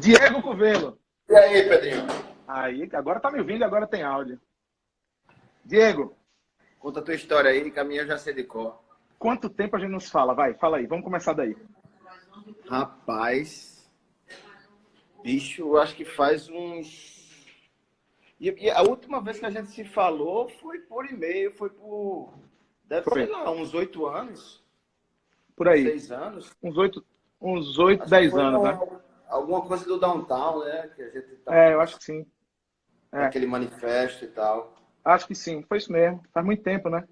Diego Covelo. E aí, Pedrinho? Aí, agora tá me ouvindo e agora tem áudio. Diego, Conta a tua história aí, que a minha eu já sei de cor. quanto tempo a gente nos fala? Vai, fala aí, vamos começar daí. Rapaz, bicho, eu acho que faz uns... E a última vez que a gente se falou foi por e-mail, foi por... Deve ser Foi, lá, uns 8 anos, por aí. 6 anos. Uns 8, Acho que 10 foi anos, né? alguma coisa do Downtown, né? Que a gente É, tava eu acho que sim. É, naquele manifesto e tal. acho que sim, foi isso mesmo. Faz muito tempo, né?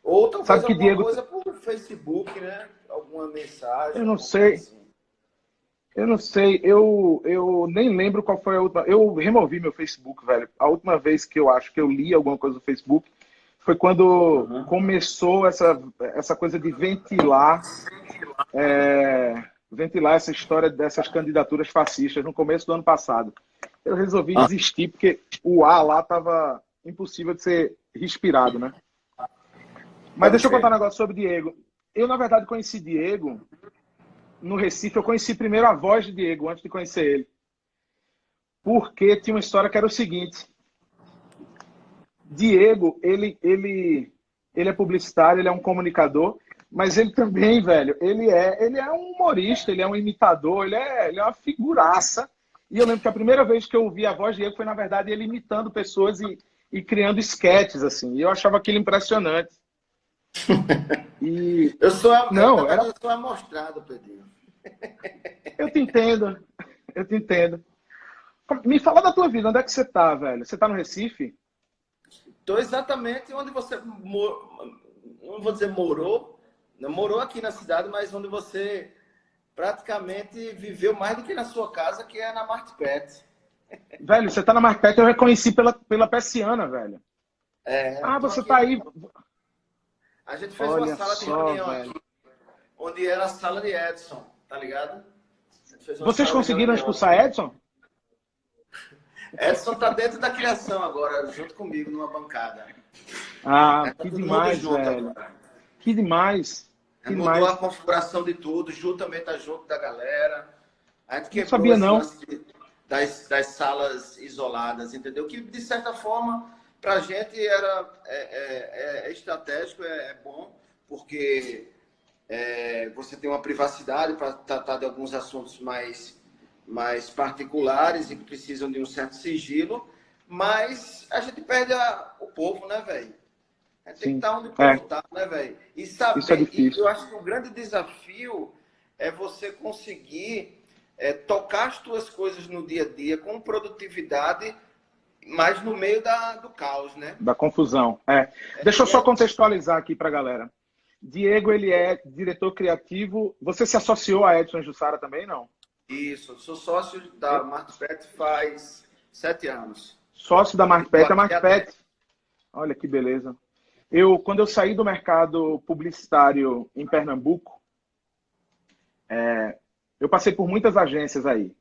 Ou talvez Sabe que alguma Diego, coisa por Facebook, né? Alguma mensagem, eu não alguma coisa sei, assim. eu não sei, eu nem lembro qual foi a última. Eu removi meu Facebook, velho. A última vez que eu acho que eu li alguma coisa do Facebook foi quando Uhum. começou essa coisa de ventilar essa história dessas candidaturas fascistas no começo do ano passado. Eu resolvi desistir porque o ar lá estava impossível de ser respirado, né? Mas Pode deixa eu contar um crer. negócio sobre Diego. Eu, na verdade, conheci Diego no Recife. Eu conheci primeiro a voz de Diego antes de conhecer ele. Porque tinha uma história que era o seguinte. Diego, ele é publicitário, ele é um comunicador, mas ele também, velho, ele é um humorista, ele é um imitador, ele é uma figuraça. E eu lembro que a primeira vez que eu ouvi a voz de Diego foi, na verdade, ele imitando pessoas e criando esquetes, assim. E eu achava aquilo impressionante. E, Na não, verdade, era... eu sou amostrado, Pedrinho. Eu te entendo, eu te entendo. Me fala da tua vida, onde é que você tá, velho? Você tá no Recife? Estou exatamente onde você, não vou dizer morou, não morou aqui na cidade, mas onde você praticamente viveu mais do que na sua casa, que é na Marte Pet. Velho, você tá na Marquete, eu reconheci pela persiana, velho. É, Ah, tô você aqui. tá aí. A gente fez uma Olha sala de só, reunião velho. aqui, onde era a sala de Edson, tá ligado? A gente fez uma Vocês sala de conseguiram reunião expulsar aqui. Edson? Edson tá dentro da criação agora, junto comigo, numa bancada. Ah, Tá que todo mundo demais, junto velho. agora. Que demais. Que Mudou a demais. configuração de tudo, Ju também tá junto da galera. A gente Não quebrou sabia, esse não. lance das salas isoladas, entendeu? Que, de certa forma, para a gente é estratégico, é bom, porque você tem uma privacidade para tratar de alguns assuntos mais particulares e que precisam de um certo sigilo, mas a gente perde o povo, né, velho? A gente tem que Sim. estar onde o É, povo está, né, velho? E isso é saber, e eu difícil. acho que o grande desafio é você conseguir tocar as tuas coisas no dia a dia com produtividade, mas no meio do caos, né? Da confusão. É. Deixa eu E só é contextualizar aqui pra galera. Diego, ele é diretor criativo. Você se associou a Edson Jussara também, não? isso. Sou sócio da Martpet faz 7 anos. Sócio da E estou Markpet. A aqui há 10. Markpet, olha que beleza. Quando eu saí do mercado publicitário em Pernambuco, eu passei por muitas agências aí.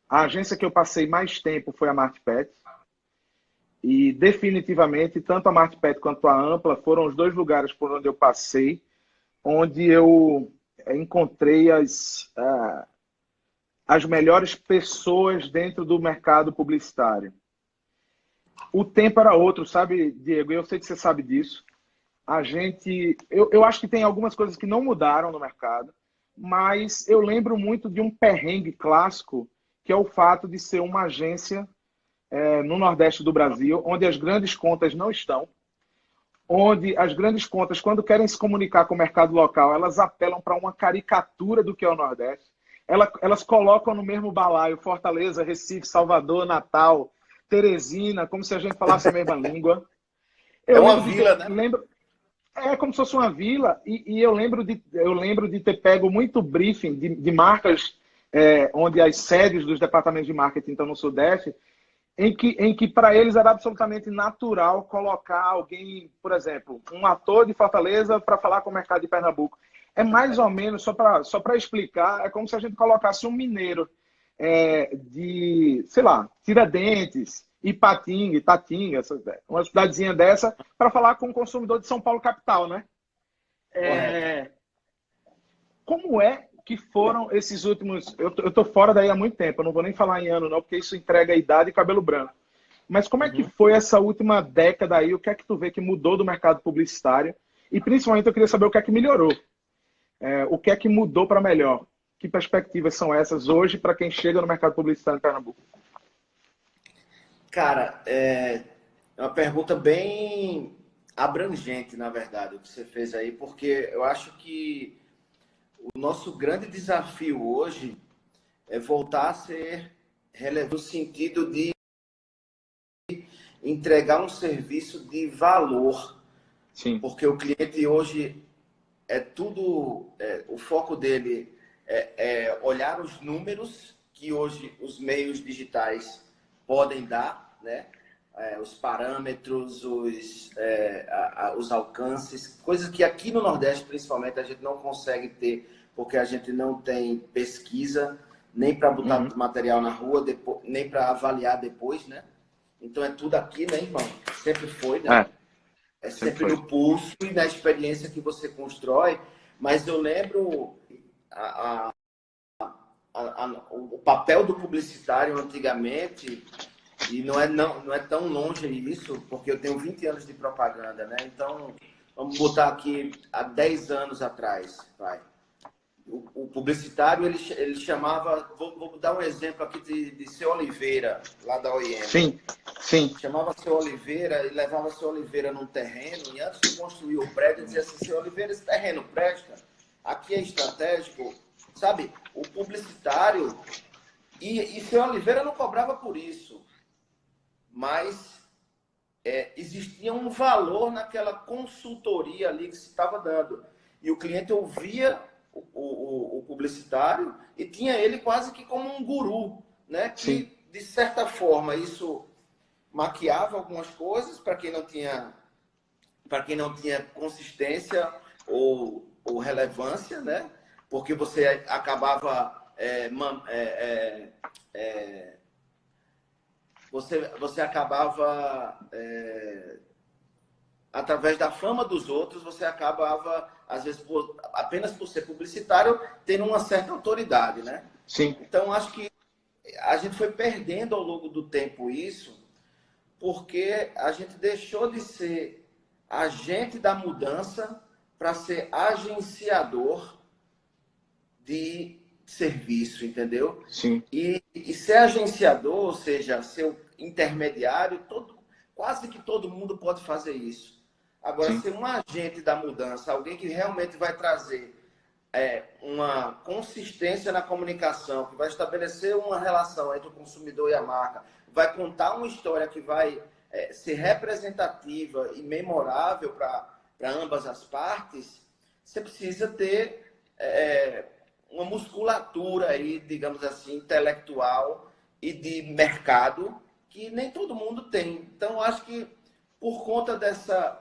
A agência que eu passei mais tempo foi a Martpet. E definitivamente, tanto a Martpet quanto a Ampla foram os dois lugares por onde eu passei, onde eu encontrei as melhores pessoas dentro do mercado publicitário. O tempo era outro, sabe, Diego? Eu sei que você sabe disso. Eu acho que tem algumas coisas que não mudaram no mercado, mas eu lembro muito de um perrengue clássico, que é o fato de ser uma agência no Nordeste do Brasil, onde as grandes contas não estão, onde as grandes contas, quando querem se comunicar com o mercado local, elas apelam para uma caricatura do que é o Nordeste. Elas colocam no mesmo balaio Fortaleza, Recife, Salvador, Natal, Teresina, como se a gente falasse a mesma língua. É Eu uma lembro de vila, ter, né? é como se fosse uma vila, e eu lembro de ter pego muito briefing de marcas onde as sedes dos departamentos de marketing estão no Sudeste, em que para eles era absolutamente natural colocar alguém, por exemplo, um ator de Fortaleza para falar com o mercado de Pernambuco. É mais ou menos, só para explicar, é como se a gente colocasse um mineiro de, sei lá, Tiradentes, Ipatinga, Itatinga, uma cidadezinha dessa, para falar com o consumidor de São Paulo capital, né? Correto. Como é que foram esses últimos... Eu tô fora daí há muito tempo, eu não vou nem falar em ano não, porque isso entrega a idade e cabelo branco. Mas como é que foi essa última década aí? O que é que tu vê que mudou do mercado publicitário? E principalmente eu queria saber o que é que melhorou. O que é que mudou para melhor? Que perspectivas são essas hoje para quem chega no mercado publicitário em Pernambuco? Cara, é uma pergunta bem abrangente, na verdade, o que você fez aí, porque eu acho que o nosso grande desafio hoje é voltar a ser relevante no sentido de entregar um serviço de valor, Sim, porque o cliente hoje o foco dele é olhar os números que hoje os meios digitais podem dar, né? Os parâmetros, os alcances, coisas que aqui no Nordeste, principalmente, a gente não consegue ter, porque a gente não tem pesquisa, nem para botar material na rua, depois, nem para avaliar depois, né? Então é tudo aqui, né, irmão? Sempre foi, né? É sempre sempre foi. no pulso e na experiência que você constrói. Mas eu lembro o papel do publicitário antigamente, e não é tão longe isso, porque eu tenho 20 anos de propaganda, né? Então, vamos botar aqui há 10 anos atrás, vai. O publicitário, ele chamava, vou dar um exemplo aqui de Seu Oliveira, lá da OIM. Sim, sim. Chamava Seu Oliveira e levava Seu Oliveira num terreno, e antes de construir o prédio, dizia assim: Seu Oliveira, esse terreno presta, aqui é estratégico, sabe? O publicitário, e Seu Oliveira não cobrava por isso, mas existia um valor naquela consultoria ali que se estava dando. E o cliente ouvia o publicitário e tinha ele quase que como um guru, né? Sim. Que, de certa forma, isso maquiava algumas coisas para quem não tinha consistência ou relevância, né? Porque você acabava você acabava através da fama dos outros, você acabava às vezes apenas por ser publicitário tendo uma certa autoridade, né? Sim. Então acho que a gente foi perdendo ao longo do tempo isso, porque a gente deixou de ser agente da mudança para ser agenciador de serviço, entendeu? Sim. E ser agenciador, ou seja, ser o intermediário, quase que todo mundo pode fazer isso. Agora, Sim. ser um agente da mudança, alguém que realmente vai trazer uma consistência na comunicação, que vai estabelecer uma relação entre o consumidor e a marca, vai contar uma história que vai ser representativa e memorável para ambas as partes, você precisa ter uma musculatura aí, digamos assim, intelectual e de mercado que nem todo mundo tem. Então, acho que por conta dessa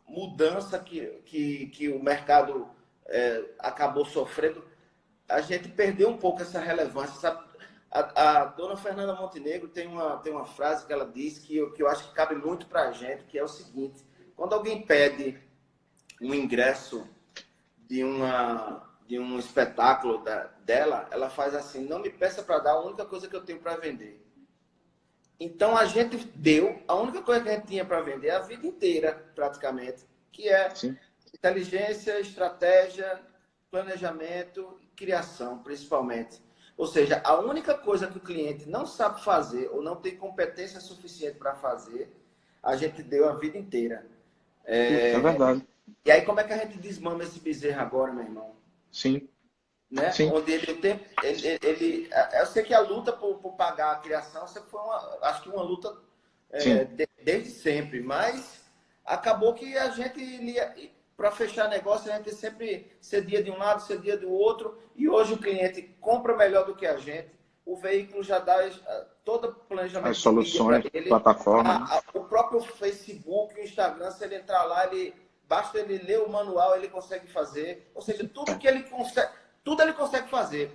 mudança que o mercado acabou sofrendo, a gente perdeu um pouco essa relevância, sabe? A dona Fernanda Montenegro tem uma frase que ela diz que eu acho que cabe muito para a gente, que é o seguinte: quando alguém pede um ingresso de um espetáculo dela, ela faz assim: não me peça para dar a única coisa que eu tenho para vender. Então a gente deu a única coisa que a gente tinha para vender a vida inteira, praticamente, que é Sim. inteligência, estratégia, planejamento e criação, principalmente. Ou seja, a única coisa que o cliente não sabe fazer ou não tem competência suficiente para fazer, a gente deu a vida inteira. É verdade. E aí, como é que a gente desmama esse bezerro agora, meu irmão? Sim. Né? Sim. Onde eu sei que a luta por pagar a criação sempre foi acho que uma luta Sim. desde sempre, mas acabou que a gente, para fechar negócio, a gente sempre cedia de um lado, cedia do outro, e hoje o cliente compra melhor do que a gente, o veículo já dá todo o planejamento As de mídia para soluções, ele, plataforma, né? o próprio Facebook, o Instagram, se ele entrar lá, basta ele ler o manual, ele consegue fazer, ou seja, tudo ele consegue fazer,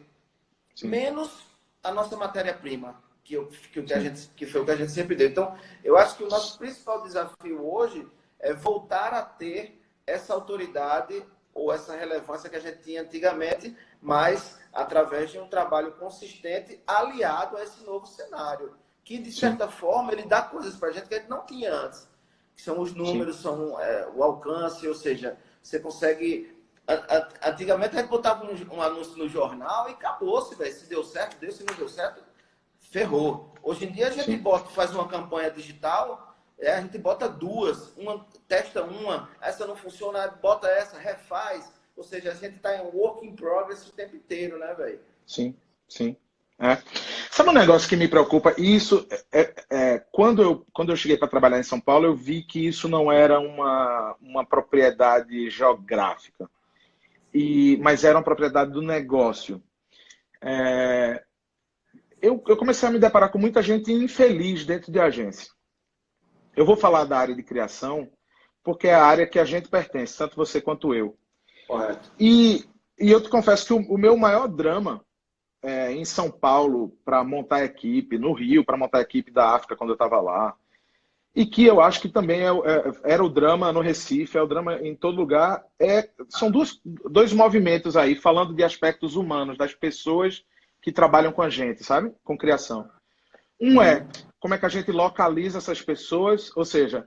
Sim. menos a nossa matéria-prima, que foi o que a gente sempre deu. Então, eu acho que o nosso principal desafio hoje é voltar a ter essa autoridade ou essa relevância que a gente tinha antigamente, mas através de um trabalho consistente aliado a esse novo cenário, que de certa forma ele dá coisas para a gente que a gente não tinha antes, que são os números, são o alcance, ou seja, você consegue... Antigamente a gente botava um anúncio no jornal e acabou-se, velho. Se deu certo, deu. Se não deu certo, ferrou. Hoje em dia a gente faz uma campanha digital, a gente bota duas, testa uma, essa não funciona, bota essa, refaz. Ou seja, a gente está em work in progress o tempo inteiro, né, velho? Sim, sim. Sabe um negócio que me preocupa? Isso quando eu cheguei para trabalhar em São Paulo, eu vi que isso não era uma propriedade geográfica, mas era uma propriedade do negócio. Eu comecei a me deparar com muita gente infeliz dentro de agência. Eu vou falar da área de criação, porque é a área que a gente pertence, tanto você quanto eu. Correto. E eu te confesso que o meu maior drama em São Paulo para montar a equipe, no Rio para montar a equipe da África quando eu estava lá, e que eu acho que também era o drama no Recife, é o drama em todo lugar, são dois movimentos aí, falando de aspectos humanos, das pessoas que trabalham com a gente, sabe? Com criação. Um é como é que a gente localiza essas pessoas, ou seja,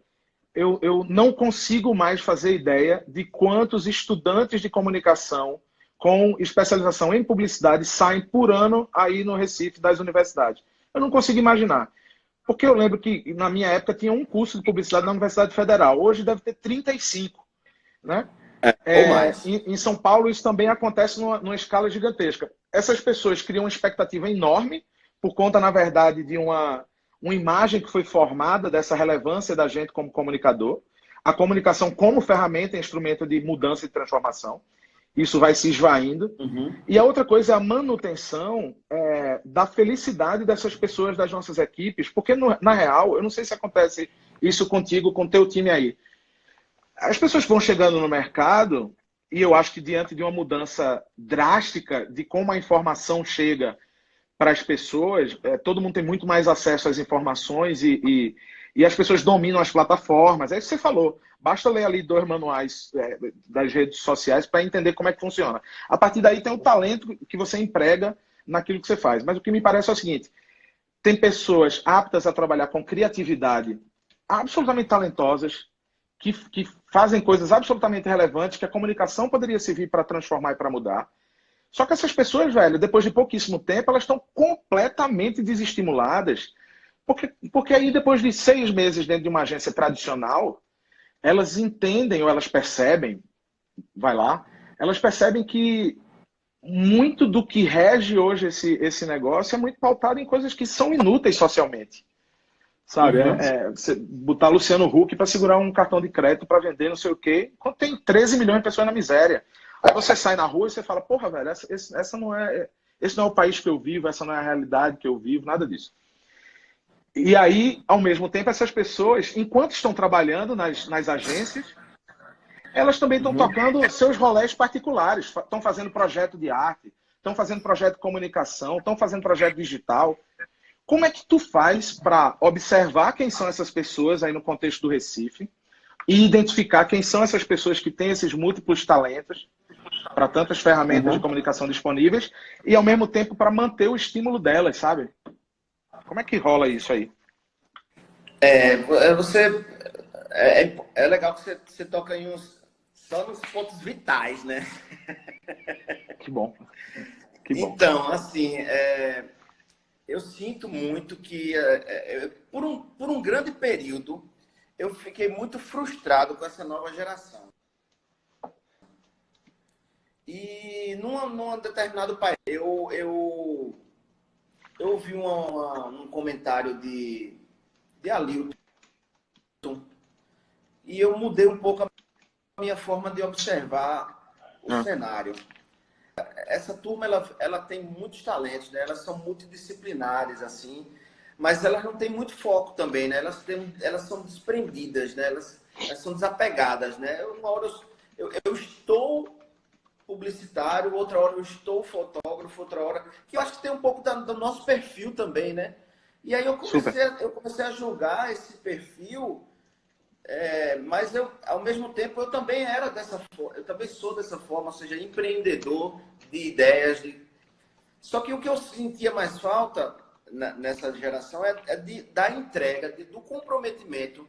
eu não consigo mais fazer ideia de quantos estudantes de comunicação com especialização em publicidade saem por ano aí no Recife das universidades. Eu não consigo imaginar. Porque eu lembro que na minha época tinha um curso de publicidade na Universidade Federal. Hoje deve ter 35, né? Ou mais. Em São Paulo isso também acontece numa escala gigantesca. Essas pessoas criam uma expectativa enorme por conta, na verdade, de uma imagem que foi formada dessa relevância da gente como comunicador. A comunicação como ferramenta, instrumento de mudança e transformação. Isso vai se esvaindo. E a outra coisa é a manutenção da felicidade dessas pessoas, das nossas equipes, porque, na real, eu não sei se acontece isso contigo, com o teu time aí. As pessoas vão chegando no mercado e eu acho que diante de uma mudança drástica de como a informação chega para as pessoas, todo mundo tem muito mais acesso às informações e as pessoas dominam as plataformas. É isso que você falou. Basta ler ali 2 manuais das redes sociais para entender como é que funciona. A partir daí tem o talento que você emprega naquilo que você faz. Mas o que me parece é o seguinte, tem pessoas aptas a trabalhar com criatividade, absolutamente talentosas, que fazem coisas absolutamente relevantes, que a comunicação poderia servir para transformar e para mudar. Só que essas pessoas, velho, depois de pouquíssimo tempo, elas estão completamente desestimuladas, porque aí depois de 6 meses dentro de uma agência tradicional, elas entendem ou elas percebem, elas percebem que muito do que rege hoje esse negócio é muito pautado em coisas que são inúteis socialmente. Sabe? Você botar Luciano Huck para segurar um cartão de crédito para vender não sei o quê, quando tem 13 milhões de pessoas na miséria. Aí você sai na rua e você fala, porra, velho, esse não é o país que eu vivo, essa não é a realidade que eu vivo, nada disso. E aí, ao mesmo tempo, essas pessoas, enquanto estão trabalhando nas agências, elas também estão tocando seus rolés particulares, estão fazendo projeto de arte, estão fazendo projeto de comunicação, estão fazendo projeto digital. Como é que tu faz para observar quem são essas pessoas aí no contexto do Recife e identificar quem são essas pessoas que têm esses múltiplos talentos para tantas ferramentas de comunicação disponíveis e, ao mesmo tempo, para manter o estímulo delas, sabe? Como é que rola isso aí? É legal que você toca em só nos pontos vitais, né? Que bom. Que bom. Então, assim, eu sinto muito que, por um grande período, eu fiquei muito frustrado com essa nova geração. E num determinado país, eu ouvi um comentário de Alilton e eu mudei um pouco a minha forma de observar o cenário. Essa turma, ela tem muitos talentos, né? Elas são multidisciplinares, assim, mas elas não têm muito foco também, né? Elas são desprendidas, né? Elas são desapegadas, né? Uma hora eu estou publicitário, outra hora eu estou fotógrafo, outra hora... Que eu acho que tem um pouco do nosso perfil também, né? E aí eu comecei a julgar esse perfil Mas eu, ao mesmo tempo, eu também era dessa forma, eu também sou dessa forma, ou seja, empreendedor de ideias. Só que o que eu sentia mais falta nessa geração da entrega, do comprometimento,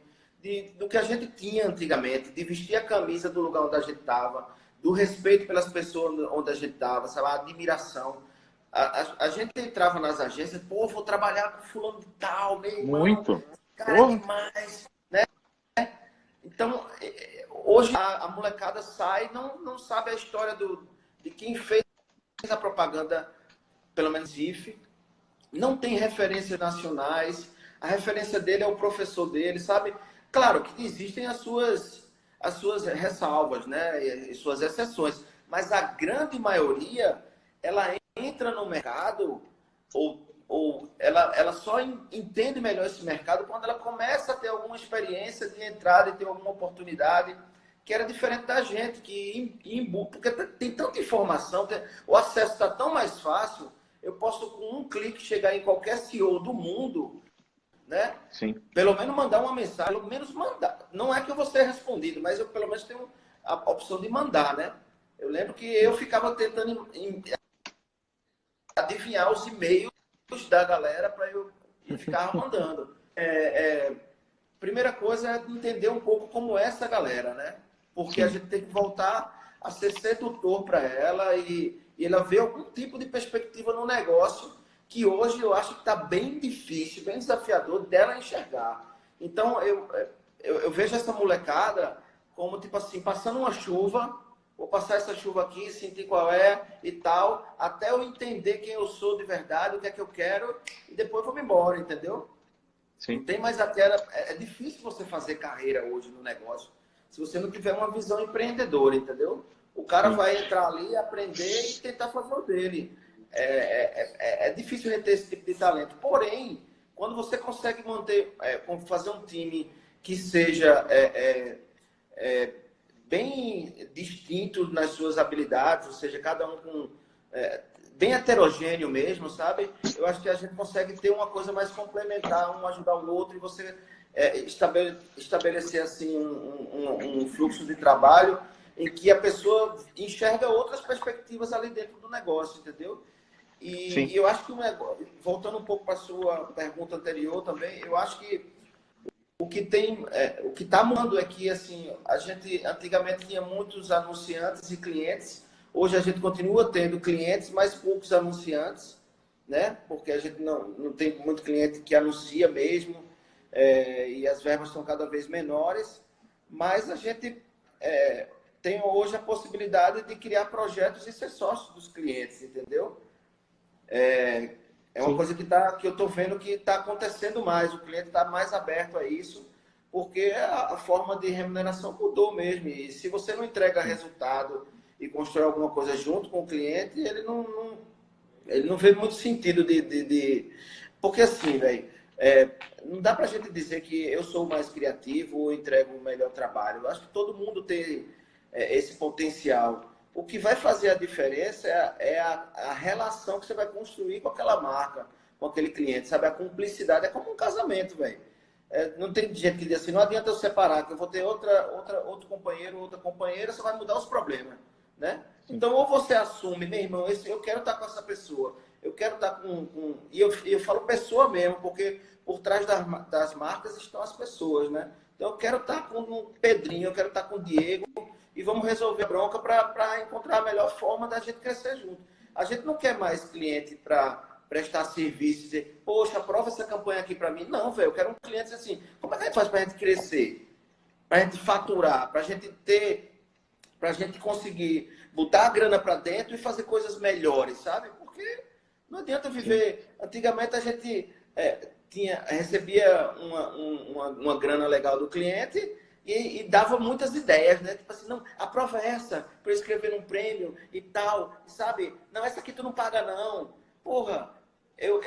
do que a gente tinha antigamente, de vestir a camisa do lugar onde a gente estava, do respeito pelas pessoas onde a gente estava, sabe? A admiração. A gente entrava nas agências, pô, vou trabalhar com fulano de tal, meu irmão, Muito. cara, é demais. Então, hoje a molecada sai e não sabe a história de quem fez a propaganda, pelo menos IFE, não tem referências nacionais, a referência dele é o professor dele, sabe? Claro que existem as suas ressalvas, né? E suas exceções, mas a grande maioria, ela entra no mercado ou ela só entende melhor esse mercado quando ela começa a ter alguma experiência de entrada e ter alguma oportunidade que era diferente da gente, porque tem tanta informação, o acesso está tão mais fácil, eu posso com um clique chegar em qualquer CEO do mundo, né? Sim. Pelo menos mandar uma mensagem, pelo menos mandar. Não é que eu vou ser respondido, mas eu pelo menos tenho a opção de mandar, né? Eu lembro que eu ficava tentando adivinhar os e-mails da galera para eu ficar mandando. Primeira coisa é entender um pouco como é essa galera, né? Porque a gente tem que voltar a ser sedutor para ela e ela ver algum tipo de perspectiva no negócio que hoje eu acho que está bem difícil, bem desafiador dela enxergar. Então, eu vejo essa molecada como, tipo assim, passando uma chuva, vou passar essa chuva aqui, sentir qual é e tal, até eu entender quem eu sou de verdade, o que é que eu quero, e depois vou me embora, entendeu? Sim. Não tem mais aquela... É difícil você fazer carreira hoje no negócio se você não tiver uma visão empreendedora, entendeu? O cara vai entrar ali, aprender e tentar fazer o dele. É difícil reter esse tipo de talento. Porém, quando você consegue manter, fazer um time que seja bem distinto nas suas habilidades, ou seja, cada um com... bem heterogêneo mesmo, sabe? Eu acho que a gente consegue ter uma coisa mais complementar, um ajudar o outro, e você estabelecer assim um fluxo de trabalho em que a pessoa enxerga outras perspectivas ali dentro do negócio, entendeu? E eu acho que, voltando um pouco para a sua pergunta anterior também, eu acho que o que está mudando é que, assim, a gente antigamente tinha muitos anunciantes e clientes. Hoje a gente continua tendo clientes, mas poucos anunciantes, né? Porque a gente não tem muito cliente que anuncia mesmo, e as verbas estão cada vez menores. Mas a gente tem hoje a possibilidade de criar projetos e ser sócio dos clientes, entendeu? É uma coisa que eu estou vendo que está acontecendo mais. O cliente está mais aberto a isso, porque a forma de remuneração mudou mesmo. E se você não entrega resultado e constrói alguma coisa junto com o cliente, ele não vê muito sentido Porque assim, velho, não dá para a gente dizer que eu sou mais criativo ou entrego o melhor trabalho. Eu acho que todo mundo tem esse potencial. O que vai fazer a diferença é a relação que você vai construir com aquela marca, com aquele cliente, sabe? A cumplicidade é como um casamento, velho. Não tem gente que diz assim, não adianta eu separar, que eu vou ter outro companheiro, outra companheira, só vai mudar os problemas, né? Então, ou você assume, meu irmão, eu quero estar com essa pessoa, eu quero estar com... E eu falo pessoa mesmo, porque por trás das marcas estão as pessoas, né? Então, eu quero estar com o Pedrinho, eu quero estar com o Diego, e vamos resolver a bronca para encontrar a melhor forma da gente crescer junto. A gente não quer mais cliente para prestar serviço e dizer, poxa, aprova essa campanha aqui para mim. Não, velho, eu quero um cliente assim, como é que a gente faz para a gente crescer? Para a gente faturar, para a gente conseguir botar a grana para dentro e fazer coisas melhores, sabe? Porque não adianta viver... Antigamente a gente recebia uma grana legal do cliente e dava muitas ideias, né? Tipo assim, não, aprova essa para eu escrever num prêmio e tal, sabe? Não, essa aqui tu não paga não. Porra, eu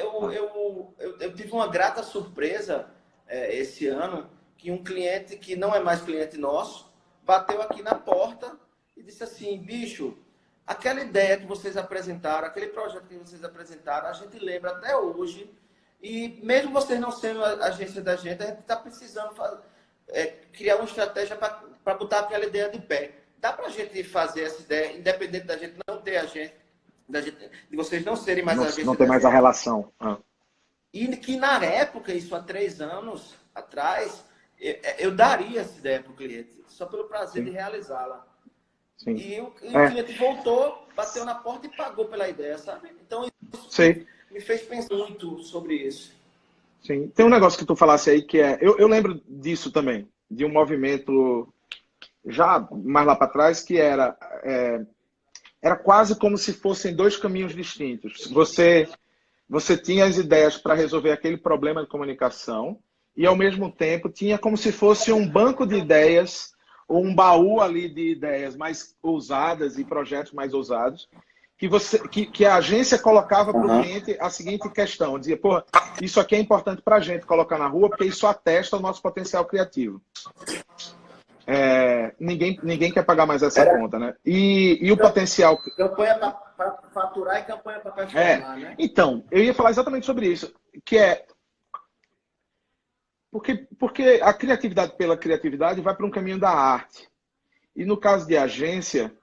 tive uma grata surpresa esse ano que um cliente que não é mais cliente nosso bateu aqui na porta e disse assim, bicho, aquela ideia que vocês apresentaram, aquele projeto que vocês apresentaram, a gente lembra até hoje e mesmo vocês não sendo a agência da gente, a gente está precisando criar uma estratégia para botar aquela ideia de pé. Dá para a gente fazer essa ideia, independente da gente não ter agente, de vocês não serem mais agência Não tem da mais a gente. relação. E que na época, isso há 3 anos atrás, eu daria essa ideia para o cliente, só pelo prazer de realizá-la. E o cliente voltou, bateu na porta e pagou pela ideia, sabe? Então, isso me fez pensar muito sobre isso. Sim. Tem um negócio que tu falasse aí que é... Eu lembro disso também, de um movimento já mais lá para trás, que era quase como se fossem 2 caminhos distintos. Você tinha as ideias para resolver aquele problema de comunicação e, ao mesmo tempo, tinha como se fosse um banco de ideias ou um baú ali de ideias mais ousadas e projetos mais ousados que a agência colocava para o cliente a seguinte questão. Dizia, pô, isso aqui é importante para a gente colocar na rua porque isso atesta o nosso potencial criativo. Ninguém quer pagar mais essa conta, né? E o potencial... Campanha para faturar e campanha para performar, né? Então, eu ia falar exatamente sobre isso, que é... Porque a criatividade pela criatividade vai para um caminho da arte. E no caso de agência,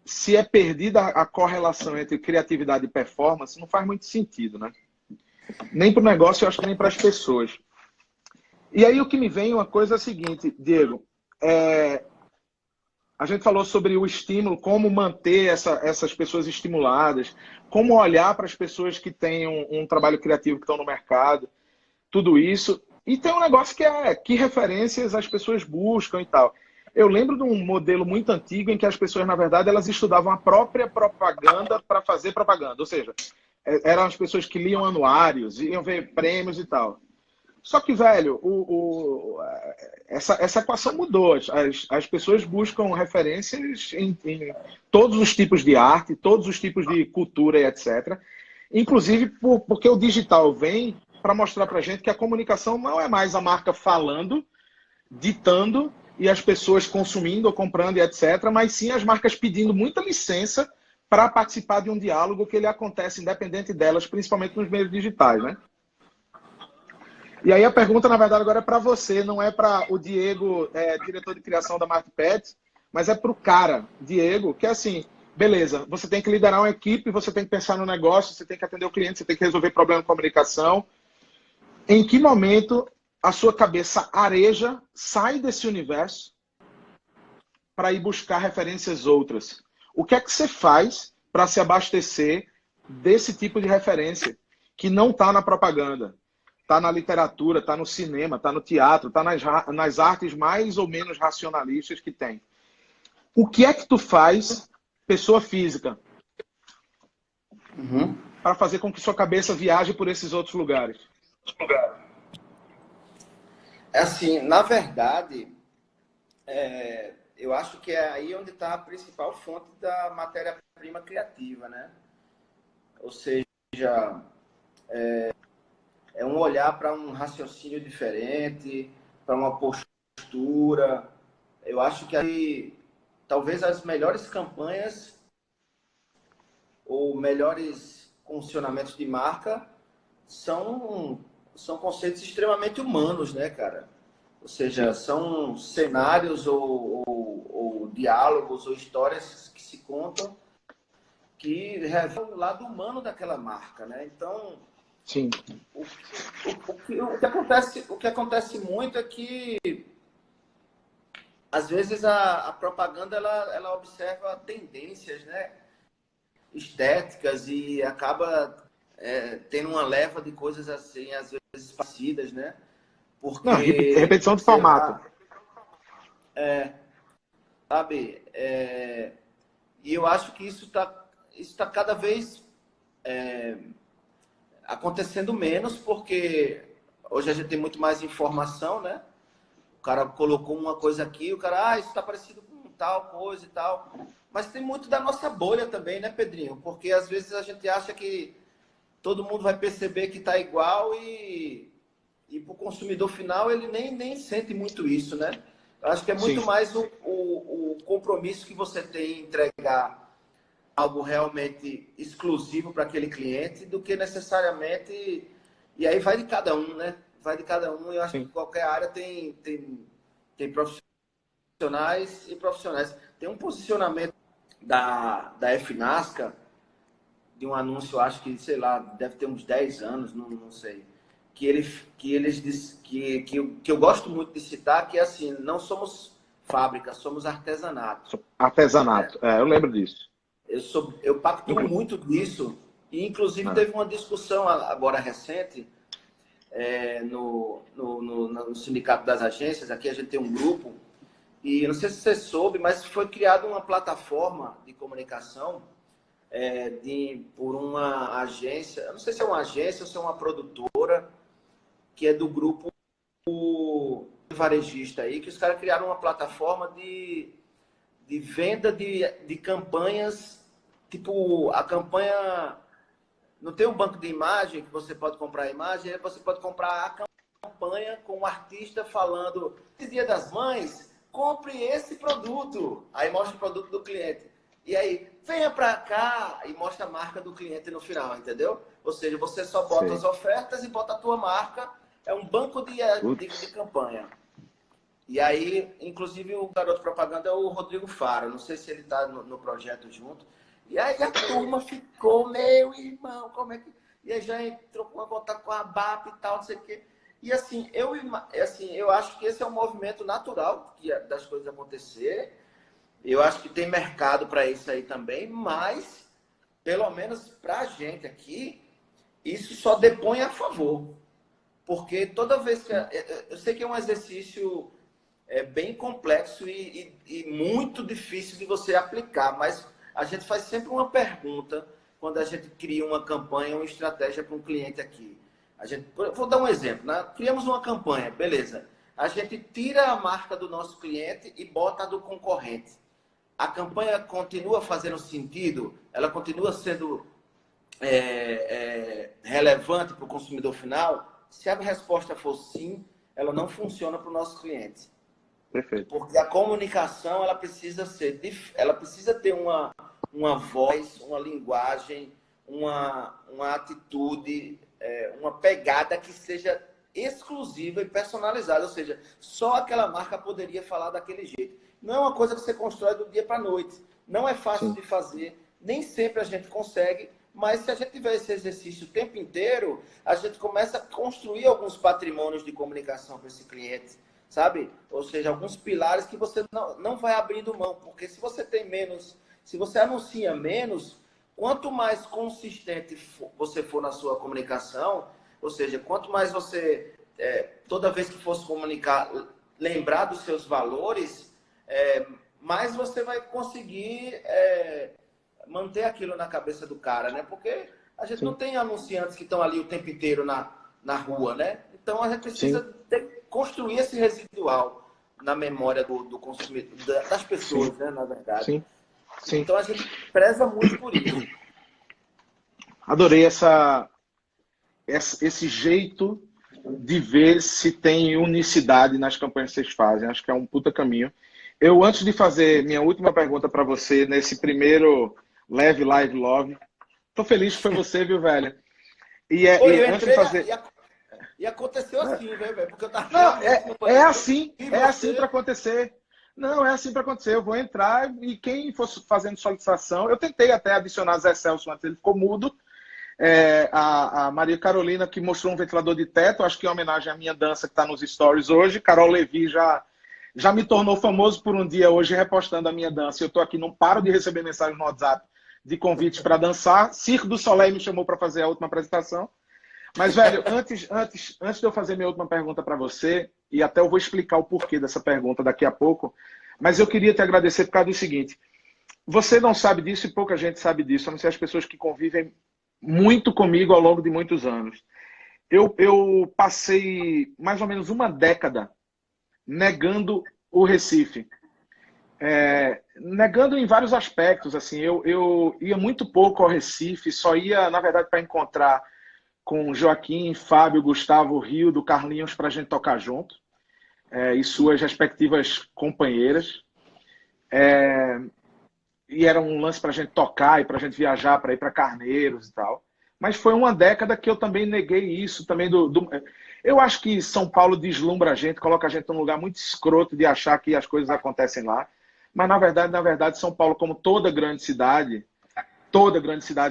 se é perdida a correlação entre criatividade e performance, não faz muito sentido, né? Nem para o negócio, eu acho que nem para as pessoas. E aí o que me vem uma coisa é a seguinte, Diego, a gente falou sobre o estímulo, como manter essas pessoas estimuladas, como olhar para as pessoas que têm um trabalho criativo que estão no mercado, tudo isso. E tem um negócio que é que referências as pessoas buscam e tal. Eu lembro de um modelo muito antigo em que as pessoas, na verdade, elas estudavam a própria propaganda para fazer propaganda. Ou seja, eram as pessoas que liam anuários, iam ver prêmios e tal. Só que, velho, essa equação mudou. As pessoas buscam referências em todos os tipos de arte, todos os tipos de cultura e etc. Inclusive porque o digital vem para mostrar para a gente que a comunicação não é mais a marca falando, ditando e as pessoas consumindo ou comprando e etc., mas sim as marcas pedindo muita licença para participar de um diálogo que ele acontece independente delas, principalmente nos meios digitais, né? E aí a pergunta, na verdade, agora é para você, não é para o Diego, diretor de criação da Marketplace, mas é para o cara, Diego, que é assim, beleza, você tem que liderar uma equipe, você tem que pensar no negócio, você tem que atender o cliente, você tem que resolver problema de comunicação. Em que momento a sua cabeça areja, sai desse universo para ir buscar referências outras? O que é que você faz para se abastecer desse tipo de referência que não está na propaganda? Está na literatura, está no cinema, está no teatro, está nas artes mais ou menos racionalistas que tem. O que é que tu faz, pessoa física, para fazer com que sua cabeça viaje por esses outros lugares? Assim, na verdade, eu acho que é aí onde está a principal fonte da matéria-prima criativa, né? Ou seja, é um olhar para um raciocínio diferente, para uma postura. Eu acho que aí, talvez as melhores campanhas ou melhores funcionamentos de marca são conceitos extremamente humanos, né, cara? Ou seja, são cenários ou diálogos ou histórias que se contam que revelam o lado humano daquela marca, né? Então, sim. O que acontece muito é que, às vezes, a propaganda ela observa tendências, né, estéticas e acaba tendo uma leva de coisas assim, às vezes parecidas, né? Porque não, repetição de formato. Sabe? E eu acho que isso tá cada vez acontecendo menos, porque hoje a gente tem muito mais informação, né? O cara colocou uma coisa aqui, o cara, isso tá parecido com tal coisa e tal. Mas tem muito da nossa bolha também, né, Pedrinho? Porque às vezes a gente acha que todo mundo vai perceber que tá igual e para o consumidor final ele nem sente muito isso, né? Eu acho que é muito mais o compromisso que você tem em entregar algo realmente exclusivo para aquele cliente do que necessariamente... E aí vai de cada um, né? Vai de cada um. Eu acho que qualquer área tem Tem profissionais e profissionais. Tem um posicionamento da FNASCA, de um anúncio, acho que, sei lá, deve ter uns 10 anos, não sei, que eles que eu gosto muito de citar, que é assim, não somos fábrica, somos artesanato. Artesanato, eu lembro disso. Eu pactuo muito disso, e inclusive teve uma discussão agora recente, no Sindicato das Agências. Aqui a gente tem um grupo, e não sei se você soube, mas foi criada uma plataforma de comunicação por uma agência, eu não sei se é uma agência ou se é uma produtora, que é do grupo varejista aí, que os caras criaram uma plataforma de venda de campanhas, tipo a campanha. Não tem um banco de imagem que você pode comprar a imagem, aí você pode comprar a campanha com um artista falando: Dia das Mães, compre esse produto. Aí mostra o produto do cliente. E aí, venha para cá e mostra a marca do cliente no final, entendeu? Ou seja, você só bota as ofertas e bota a tua marca. É um banco de campanha. E aí, inclusive, o garoto propaganda é o Rodrigo Faro. Não sei se ele está no projeto junto. E aí a turma ficou, meu irmão, como é que... E aí já entrou com contato com a BAP e tal, não sei o quê. E assim, eu acho que esse é um movimento natural das coisas acontecer. Eu acho que tem mercado para isso aí também, mas, pelo menos para a gente aqui, isso só depõe a favor. Porque toda vez que... Eu sei que é um exercício bem complexo e muito difícil de você aplicar, mas a gente faz sempre uma pergunta quando a gente cria uma campanha, uma estratégia para um cliente aqui. Vou dar um exemplo, né? Criamos uma campanha, beleza. A gente tira a marca do nosso cliente e bota a do concorrente. A campanha continua fazendo sentido? Ela continua sendo relevante para o consumidor final? Se a resposta for sim, ela não funciona para o nosso cliente. Perfeito. Porque a comunicação, ela precisa ter uma voz, uma linguagem, uma atitude, uma pegada que seja exclusiva e personalizada. Ou seja, só aquela marca poderia falar daquele jeito. Não é uma coisa que você constrói do dia para a noite. Não é fácil de fazer. Nem sempre a gente consegue. Mas se a gente tiver esse exercício o tempo inteiro, a gente começa a construir alguns patrimônios de comunicação para esse cliente. Sabe? Ou seja, alguns pilares que você não vai abrindo mão. Porque se você tem menos, se você anuncia menos, quanto mais consistente você for na sua comunicação, ou seja, quanto mais você, toda vez que for se comunicar, lembrar dos seus valores, mais você vai conseguir manter aquilo na cabeça do cara, né? Porque a gente não tem anunciantes que estão ali o tempo inteiro na rua, né? Então a gente precisa construir esse residual na memória do consumidor, das pessoas, né? Na verdade. Sim. Então a gente preza muito por isso. Adorei esse jeito de ver se tem unicidade nas campanhas que vocês fazem. Acho que é um puta caminho. Eu, antes de fazer minha última pergunta para você, nesse primeiro Leve Live Love, tô feliz que foi você, viu, velho? Antes de fazer... E aconteceu assim, velho, porque eu tava... Não, é assim para acontecer. Não, é assim para acontecer. Eu vou entrar e quem fosse fazendo solicitação... Eu tentei até adicionar Zé Celso, mas ele ficou mudo. A Maria Carolina, que mostrou um ventilador de teto, acho que em homenagem à minha dança que está nos stories hoje. Carol Levi já me tornou famoso por um dia hoje repostando a minha dança. Eu estou aqui, não paro de receber mensagens no WhatsApp de convites para dançar. Circo do Soleil me chamou para fazer a última apresentação. Mas, velho, antes de eu fazer minha última pergunta para você, e até eu vou explicar o porquê dessa pergunta daqui a pouco, mas eu queria te agradecer por causa do seguinte: você não sabe disso e pouca gente sabe disso, a não ser as pessoas que convivem muito comigo ao longo de muitos anos. Eu passei mais ou menos uma década negando o Recife. Negando em vários aspectos. Assim, eu ia muito pouco ao Recife, só ia, na verdade, para encontrar com Joaquim, Fábio, Gustavo, Rio, do Carlinhos, para a gente tocar junto, e suas respectivas companheiras. E era um lance para a gente tocar e para a gente viajar, para ir para Carneiros e tal. Mas foi uma década que eu também neguei isso, também Eu acho que São Paulo deslumbra a gente, coloca a gente num lugar muito escroto de achar que as coisas acontecem lá. Mas, na verdade, São Paulo, como toda grande cidade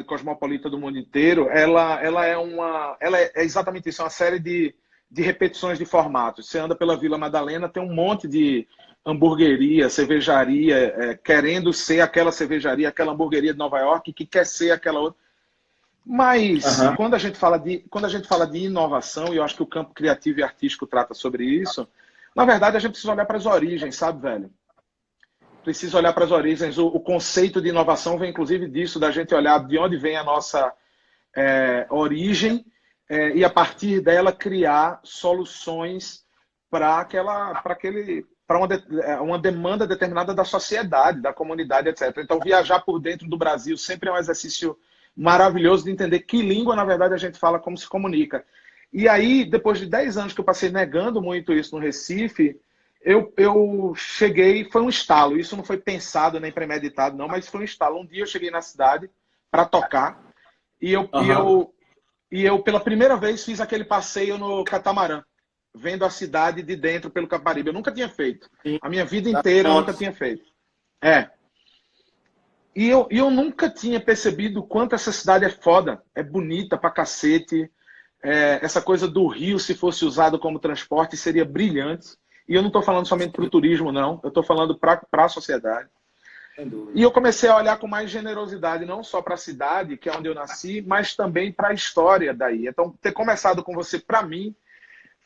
cosmopolita do mundo inteiro, ela é exatamente isso, é uma série de repetições de formatos. Você anda pela Vila Madalena, tem um monte de hamburgueria, cervejaria, querendo ser aquela cervejaria, aquela hamburgueria de Nova York, que quer ser aquela outra. Mas Aham. quando a gente fala de inovação, e eu acho que o campo criativo e artístico trata sobre isso, na verdade a gente precisa olhar para as origens, sabe, velho? Precisa olhar para as origens. O conceito de inovação vem inclusive disso, da gente olhar de onde vem a nossa origem e a partir dela criar soluções para uma demanda determinada da sociedade, da comunidade, etc. Então, viajar por dentro do Brasil sempre é um exercício maravilhoso de entender que língua, na verdade, a gente fala, como se comunica. E aí, depois de 10 anos que eu passei negando muito isso no Recife, eu cheguei, foi um estalo, isso não foi pensado nem premeditado, não, mas foi um estalo. Um dia eu cheguei na cidade para tocar e eu, e, Aham. eu, e eu, pela primeira vez, fiz aquele passeio no catamarã, vendo a cidade de dentro pelo Caparibe. Eu nunca tinha feito. Sim. A minha vida Das inteira eu nunca fotos. tinha feito. É. E eu nunca tinha percebido o quanto essa cidade é foda, é bonita pra cacete. Essa coisa do rio, se fosse usado como transporte, seria brilhante. E eu não estou falando somente para o turismo, não. Eu estou falando para a sociedade. Sem E dúvida. eu comecei a olhar com mais generosidade, não só para a cidade, que é onde eu nasci, mas também para a história daí. Então, ter começado com você, para mim,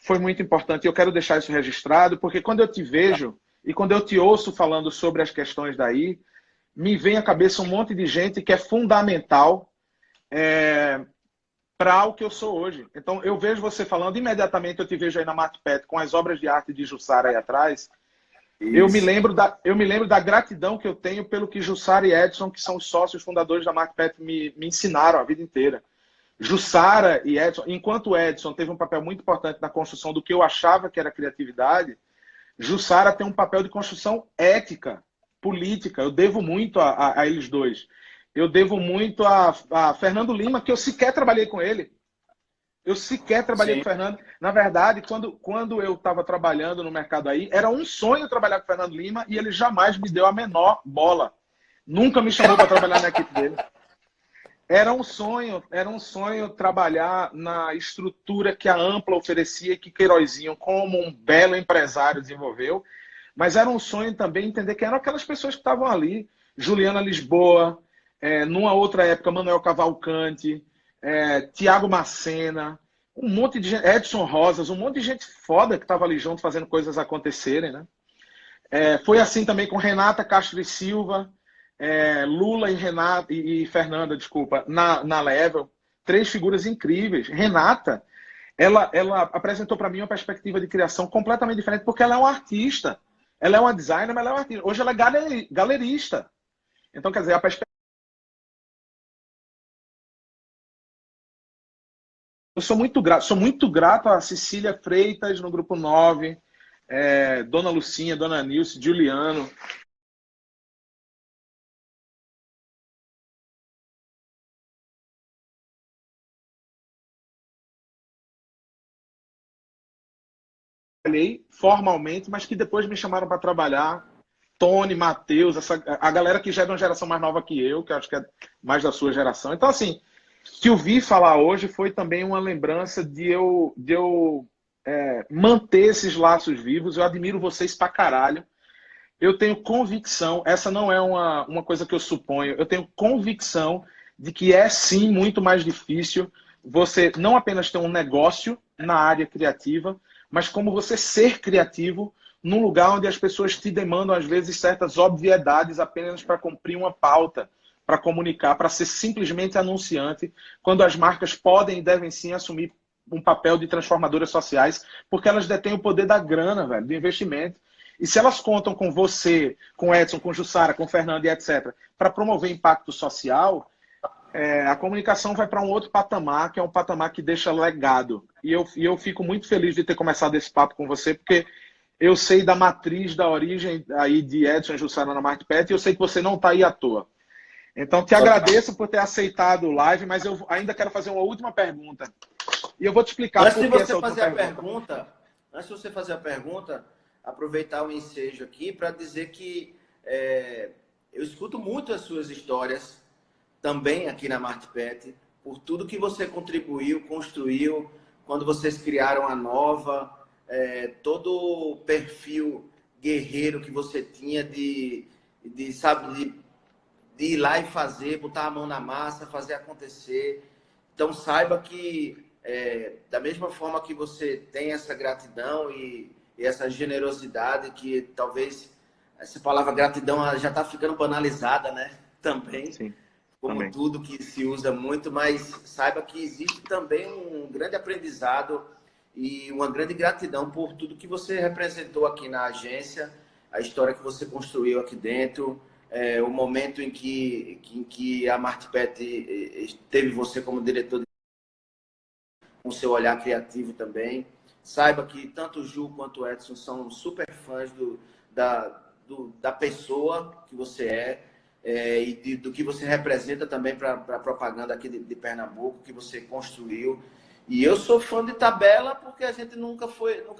foi muito importante. E eu quero deixar isso registrado, porque quando eu te vejo e quando eu te ouço falando sobre as questões daí, me vem à cabeça um monte de gente que é fundamental para o que eu sou hoje. Então, eu vejo você falando, imediatamente eu te vejo aí na MatPet com as obras de arte de Jussara aí atrás. Isso. Eu me lembro da gratidão que eu tenho pelo que Jussara e Edson, que são os sócios fundadores da MatPet, me ensinaram a vida inteira. Jussara e Edson, enquanto o Edson teve um papel muito importante na construção do que eu achava que era criatividade, Jussara tem um papel de construção ética, política. Eu devo muito a eles dois. Eu devo muito a Fernando Lima, que eu sequer trabalhei com ele. Eu sequer trabalhei com o Sim. Fernando. Na verdade, quando eu estava trabalhando no mercado aí, era um sonho trabalhar com o Fernando Lima e ele jamais me deu a menor bola. Nunca me chamou para trabalhar na equipe dele. Era um sonho trabalhar na estrutura que a Ampla oferecia e que Queirozinho, como um belo empresário, desenvolveu. Mas era um sonho também entender que eram aquelas pessoas que estavam ali. Juliana Lisboa, numa outra época, Manuel Cavalcante, Tiago Macena, um monte de gente, Edson Rosas, um monte de gente foda que estava ali junto fazendo coisas acontecerem, né? Foi assim também com Renata Castro e Silva, Lula e Renata e Fernanda, desculpa, na Level, três figuras incríveis. Renata, ela apresentou para mim uma perspectiva de criação completamente diferente, porque ela é uma artista, ela é uma designer, mas ela é uma artista. Hoje ela é galerista. Então, quer dizer, a perspectiva. Eu sou muito grato a Cecília Freitas no grupo 9, Dona Lucinha, Dona Nilce, Juliano. Trabalhei formalmente, mas que depois me chamaram para trabalhar. Tony, Matheus, a galera que já é de uma geração mais nova que eu, que eu acho que é mais da sua geração. Então, assim, o que eu vi falar hoje foi também uma lembrança de eu manter esses laços vivos. Eu admiro vocês pra caralho. Eu tenho convicção, essa não é uma coisa que eu suponho, eu tenho convicção de que é sim muito mais difícil você não apenas ter um negócio na área criativa, mas como você ser criativo num lugar onde as pessoas te demandam, às vezes, certas obviedades apenas para cumprir uma pauta, para comunicar, para ser simplesmente anunciante, quando as marcas podem e devem sim assumir um papel de transformadoras sociais, porque elas detêm o poder da grana, velho, do investimento. E se elas contam com você, com Edson, com Jussara, com Fernando e etc., para promover impacto social, a comunicação vai para um outro patamar, que é um patamar que deixa legado. E eu fico muito feliz de ter começado esse papo com você, porque eu sei da matriz, da origem aí de Edson e Jussara na MarketPet, e eu sei que você não está aí à toa. Então, te agradeço por ter aceitado o live, mas eu ainda quero fazer uma última pergunta. E eu vou te explicar por que essa última pergunta. Antes de você fazer a pergunta, aproveitar o ensejo aqui para dizer que eu escuto muito as suas histórias, também aqui na Martpet, por tudo que você contribuiu, construiu, quando vocês criaram a Nova, todo o perfil guerreiro que você tinha sabe, de ir lá e fazer, botar a mão na massa, fazer acontecer. Então, saiba que, da mesma forma que você tem essa gratidão e essa generosidade, que talvez essa palavra gratidão já está ficando banalizada, né? Também, Sim, como também. tudo que se usa muito, mas saiba que existe também um grande aprendizado e uma grande gratidão por tudo que você representou aqui na agência, a história que você construiu aqui dentro, o momento em que a Martpet teve você como diretor, com seu olhar criativo também. Saiba que tanto o Ju quanto o Edson são super fãs da pessoa que você e do que você representa também para a propaganda aqui de Pernambuco, que você construiu. E eu sou fã de tabela porque a gente nunca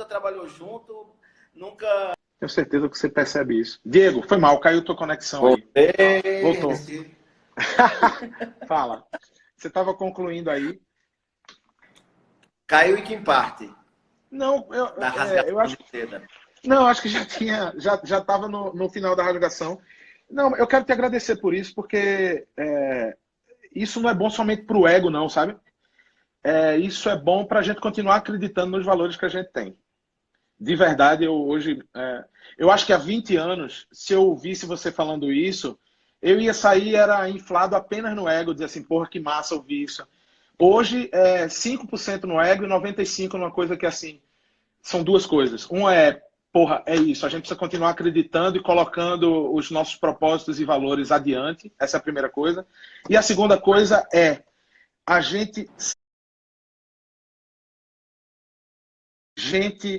trabalhou junto, nunca... Tenho certeza que você percebe isso. Diego, foi mal, caiu tua conexão aí. Voltou. Fala. Você estava concluindo aí. Caiu em que parte? Não, Da rasgação eu acho de seda. não, acho que já estava no final da rasgação. Não, eu quero te agradecer por isso, porque isso não é bom somente para o ego, não, sabe? Isso é bom para a gente continuar acreditando nos valores que a gente tem. De verdade, eu acho que há 20 anos, se eu ouvisse você falando isso, eu ia sair, era inflado apenas no ego, dizer assim, porra, que massa ouvir isso. Hoje, 5% no ego e 95% numa coisa que, assim, são duas coisas. Uma porra, é isso, a gente precisa continuar acreditando e colocando os nossos propósitos e valores adiante, essa é a primeira coisa. E a segunda coisa a gente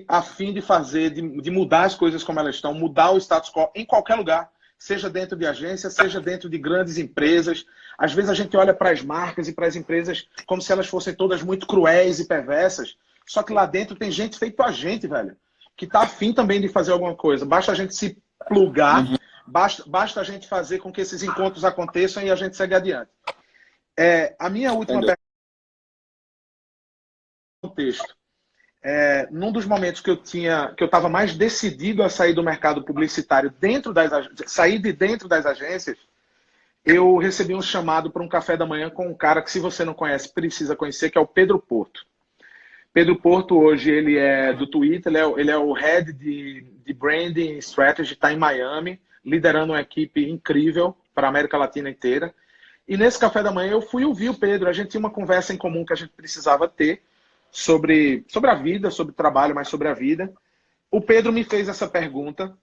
a fim de fazer, de mudar as coisas como elas estão, mudar o status quo em qualquer lugar, seja dentro de agência, seja dentro de grandes empresas. Às vezes a gente olha para as marcas e para as empresas como se elas fossem todas muito cruéis e perversas, só que lá dentro tem gente feito a gente, velho, que está afim também de fazer alguma coisa. Basta a gente se plugar, basta a gente fazer com que esses encontros aconteçam e a gente segue adiante. A minha última pergunta é um texto. Num dos momentos que eu estava mais decidido a sair do mercado publicitário, sair de dentro das agências, eu recebi um chamado para um café da manhã com um cara que, se você não conhece, precisa conhecer, que é o Pedro Porto. Pedro Porto, hoje, ele é do Twitter, ele é o head de Branding Strategy, está em Miami, liderando uma equipe incrível para a América Latina inteira. E nesse café da manhã eu fui ouvir o Pedro, a gente tinha uma conversa em comum que a gente precisava ter, sobre a vida, sobre o trabalho, mas sobre a vida. O Pedro me fez essa pergunta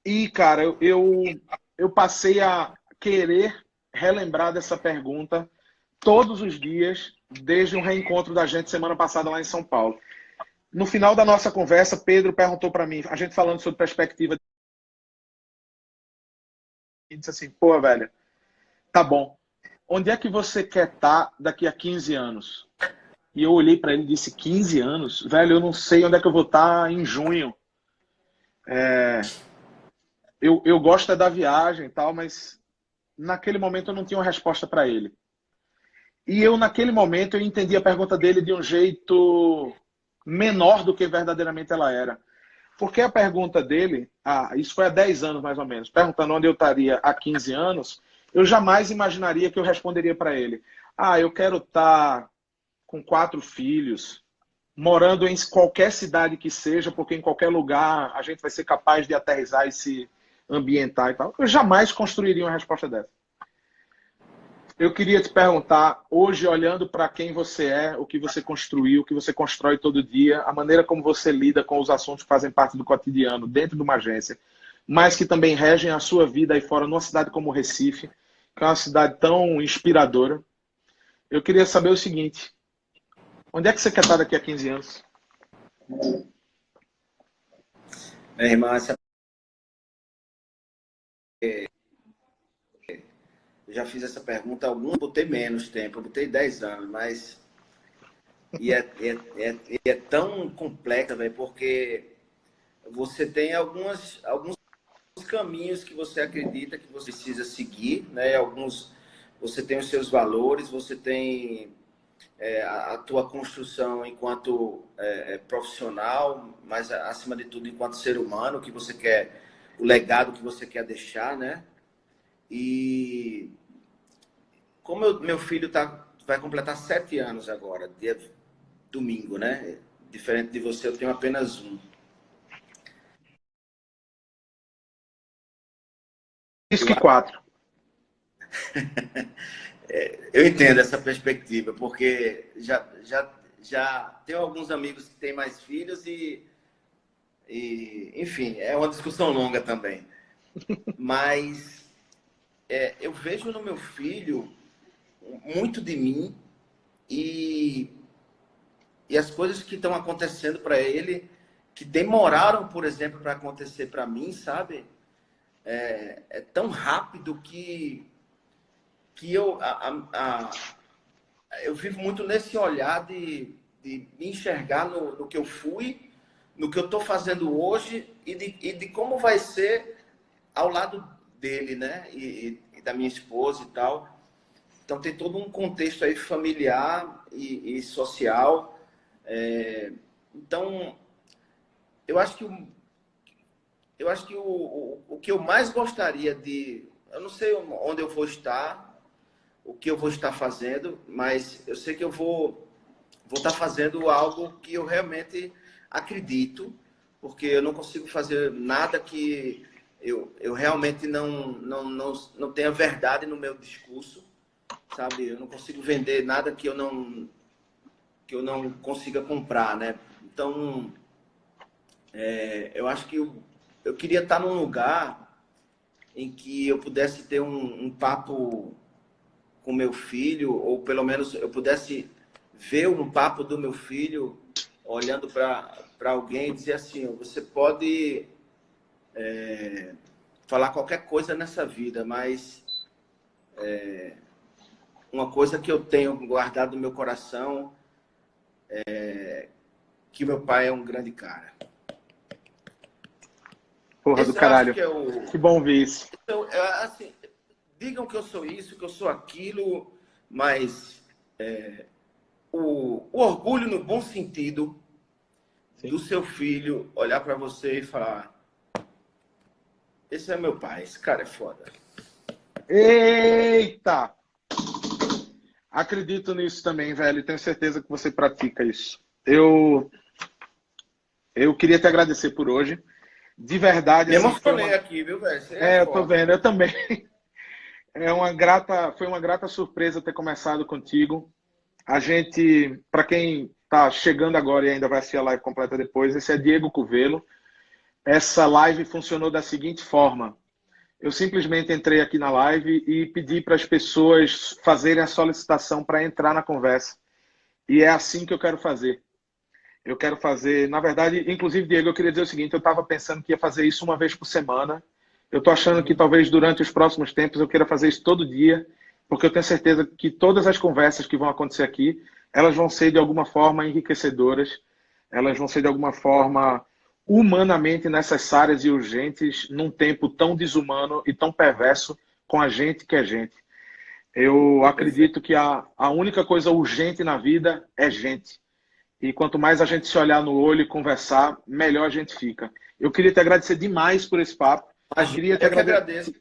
e, cara, eu passei a querer relembrar dessa pergunta todos os dias, desde um reencontro da gente semana passada lá em São Paulo. No final da nossa conversa, Pedro perguntou para mim, a gente falando sobre perspectiva, e disse assim, pô, velho, tá bom, onde é que você quer estar daqui a 15 anos? E eu olhei para ele e disse, 15 anos? Velho, eu não sei onde é que eu vou estar em junho. Eu gosto da viagem e tal, mas naquele momento eu não tinha uma resposta para ele. E eu, naquele momento, eu entendi a pergunta dele de um jeito menor do que verdadeiramente ela era. Porque a pergunta dele, isso foi há 10 anos mais ou menos, perguntando onde eu estaria há 15 anos, eu jamais imaginaria que eu responderia para ele. Eu quero estar com 4 filhos, morando em qualquer cidade que seja, porque em qualquer lugar a gente vai ser capaz de aterrissar e se ambientar e tal. Eu jamais construiria uma resposta dessa. Eu queria te perguntar, hoje, olhando para quem você é, o que você construiu, o que você constrói todo dia, a maneira como você lida com os assuntos que fazem parte do cotidiano dentro de uma agência, mas que também regem a sua vida aí fora, numa cidade como Recife, que é uma cidade tão inspiradora. Eu queria saber o seguinte, onde é que você quer estar daqui a 15 anos? Minha irmã, Eu já fiz essa pergunta a alguns, botei menos tempo, eu botei 10 anos, mas... E é tão complexa, velho, porque você tem alguns caminhos que você acredita que você precisa seguir, né? Alguns, você tem os seus valores, você tem a tua construção enquanto profissional, mas acima de tudo enquanto ser humano, que você quer, o legado que você quer deixar, né? E como meu filho vai completar 7 anos agora, dia domingo, né? Diferente de você, eu tenho apenas um. Isso que 4. Eu entendo essa perspectiva, porque já tenho alguns amigos que têm mais filhos enfim, é uma discussão longa também. Mas eu vejo no meu filho muito de mim e as coisas que estão acontecendo para ele, que demoraram, por exemplo, para acontecer para mim, sabe? É tão rápido que eu vivo muito nesse olhar de me enxergar no que eu fui, no que eu estou fazendo hoje e de como vai ser ao lado dele, né? E da minha esposa e tal. Então tem todo um contexto aí familiar e social. Então, eu acho que o que eu mais gostaria de... Eu não sei onde eu vou estar, o que eu vou estar fazendo, mas eu sei que eu vou estar fazendo algo que eu realmente acredito, porque eu não consigo fazer nada que eu realmente não tenha verdade no meu discurso, sabe? Eu não consigo vender nada que eu não consiga comprar, né? Então, eu acho que eu queria estar num lugar em que eu pudesse ter um papo com meu filho, ou pelo menos eu pudesse ver um papo do meu filho olhando para alguém e dizer assim: você pode falar qualquer coisa nessa vida, mas uma coisa que eu tenho guardado no meu coração é que meu pai é um grande cara. Porra do caralho. Que bom ouvir isso. Então, assim, digam que eu sou isso, que eu sou aquilo, mas o orgulho no bom sentido, sim, do seu filho olhar para você e falar: esse é meu pai, esse cara é foda. Eita! Acredito nisso também, velho. Tenho certeza que você pratica isso. Eu queria te agradecer por hoje. De verdade, me assim, emocionei aqui, viu, velho? Eu tô vendo, eu também. Foi uma grata surpresa ter começado contigo. A gente, para quem tá chegando agora e ainda vai assistir a live completa depois, esse é Diego Covelo. Essa live funcionou da seguinte forma: eu simplesmente entrei aqui na live e pedi para as pessoas fazerem a solicitação para entrar na conversa. E é assim que eu quero fazer. Eu quero fazer, na verdade, inclusive, Diego, eu queria dizer o seguinte: eu estava pensando que ia fazer isso uma vez por semana. Eu estou achando que talvez durante os próximos tempos eu queira fazer isso todo dia, porque eu tenho certeza que todas as conversas que vão acontecer aqui, elas vão ser de alguma forma enriquecedoras, elas vão ser de alguma forma humanamente necessárias e urgentes num tempo tão desumano e tão perverso com a gente que é gente. Eu acredito que a única coisa urgente na vida é gente. E quanto mais a gente se olhar no olho e conversar, melhor a gente fica. Eu queria te agradecer demais por esse papo. Eu que agradeço.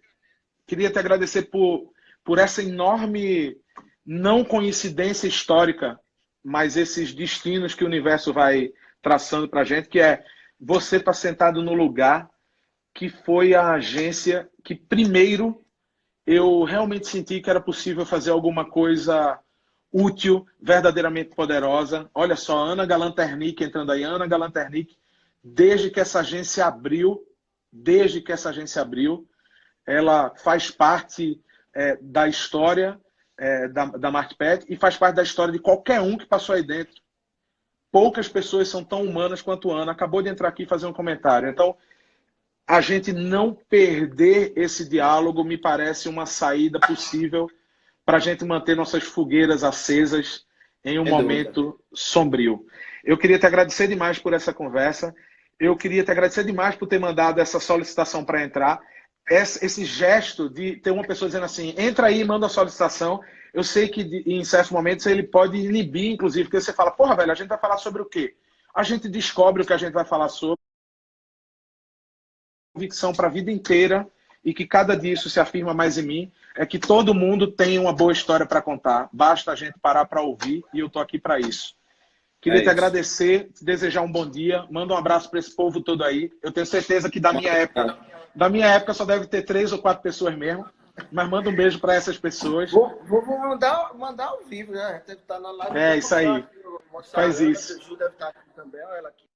Queria te agradecer por essa enorme, não coincidência histórica, mas esses destinos que o universo vai traçando para a gente, que é você estar sentado no lugar que foi a agência que primeiro eu realmente senti que era possível fazer alguma coisa útil, verdadeiramente poderosa. Olha só, Ana Galanternick entrando aí. Ana Galanternick, desde que essa agência abriu, ela faz parte da história da Marketplace e faz parte da história de qualquer um que passou aí dentro. Poucas pessoas são tão humanas quanto Ana. Acabou de entrar aqui e fazer um comentário. Então, a gente não perder esse diálogo me parece uma saída possível para a gente manter nossas fogueiras acesas em um Sem dúvida. momento sombrio. Eu queria te agradecer demais por essa conversa. Eu queria te agradecer demais por ter mandado essa solicitação para entrar. Esse gesto de ter uma pessoa dizendo assim, entra aí e manda a solicitação. Eu sei que em certos momentos ele pode inibir, inclusive, porque você fala, porra, velho, a gente vai falar sobre o quê? A gente descobre o que a gente vai falar sobre, convicção para a vida inteira, e que cada dia isso se afirma mais em mim, é que todo mundo tem uma boa história para contar. Basta a gente parar para ouvir, e eu estou aqui para isso. Queria É te isso. agradecer, te desejar um bom dia, manda um abraço para esse povo todo aí. Eu tenho certeza que Muito obrigado. da minha época só deve ter 3 ou 4 pessoas mesmo, mas manda um beijo para essas pessoas. Vou mandar ao vivo, né? Deve estar na live, É, depois isso procurar aí. aqui, mostrar a Faz Ana, a isso. Ju deve estar aqui também, olha ela aqui.